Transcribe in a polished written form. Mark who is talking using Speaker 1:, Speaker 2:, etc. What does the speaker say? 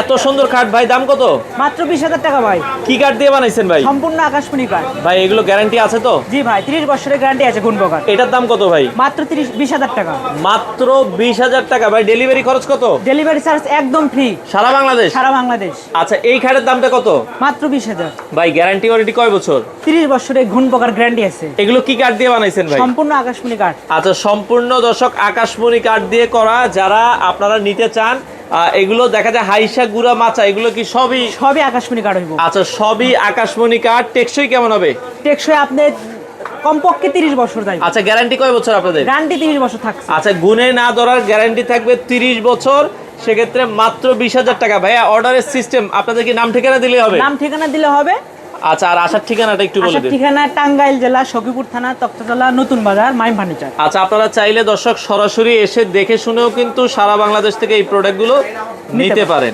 Speaker 1: এত সুন্দর কাঠ ভাই, দাম কত?
Speaker 2: মাত্র 20,000 টাকা ভাই।
Speaker 1: কি কাঠ দিয়ে বানাইছেন ভাই?
Speaker 2: সম্পূর্ণ আকাশমণি কাঠ
Speaker 1: ভাই এগুলো গ্যারান্টি আছে তো?
Speaker 2: জি ভাই, 30 বছরের গ্যারান্টি আছে গুণ প্রকার।
Speaker 1: এটার দাম কত ভাই?
Speaker 2: মাত্র 20,000 টাকা।
Speaker 1: মাত্র 20,000 টাকা ভাই। ডেলিভারি খরচ কত?
Speaker 2: ডেলিভারি চার্জ একদম ফ্রি,
Speaker 1: সারা বাংলাদেশ?
Speaker 2: সারা বাংলাদেশ।
Speaker 1: আচ্ছা, এই খাটের দামটা কত?
Speaker 2: মাত্র 20,000।
Speaker 1: ভাই গ্যারান্টি ওয়ারেন্টি কয় বছর?
Speaker 2: 30 বছরের গুণ প্রকার গ্যারান্টি আছে।
Speaker 1: এগুলো কি কাঠ দিয়ে বানাইছেন ভাই?
Speaker 2: সম্পূর্ণ আকাশমণি কাঠ।
Speaker 1: আচ্ছা, সম্পূর্ণ দর্শক আকাশমণি কাঠ দিয়ে করা। যারা আপনারা নিতে চান, এগুলো দেখা যায় হাইসা গুড়া মাচা, এগুলো কি সবই?
Speaker 2: সবই আকাশমণি কাঠ হইব।
Speaker 1: আচ্ছা, সবই আকাশমণি কাঠ। টেকসই কেমন হবে?
Speaker 2: টেকসই আপনি কমপক্ষে 30 বছর যাইবে।
Speaker 1: আচ্ছা, গ্যারান্টি কয় বছর আপনাদের?
Speaker 2: গ্যারান্টি 30 বছর থাকছে।
Speaker 1: আচ্ছা, গুণে না ধরার গ্যারান্টি থাকবে 30 বছর। সেক্ষেত্রে মাত্র 20,000 টাকা। ভাইয়া অর্ডারের সিস্টেম আপনাদের কি নাম ঠিকানা দিলে হবে?
Speaker 2: নাম ঠিকানা দিলে হবে।
Speaker 1: আচ্ছা, আর আসার ঠিকানাটা একটু বলে
Speaker 2: আসার
Speaker 1: দিন।
Speaker 2: ঠিকানা টাঙ্গাইল জেলা সখীপুর থানা তক্তাতলা নতুন বাজার মাইম ফার্নিচার।
Speaker 1: আচ্ছা, আপনারা চাইলে দর্শক সরাসরি এসে দেখে শুনেও কিন্তু সারা বাংলাদেশ থেকে এই প্রোডাক্টগুলো নিতে পারেন।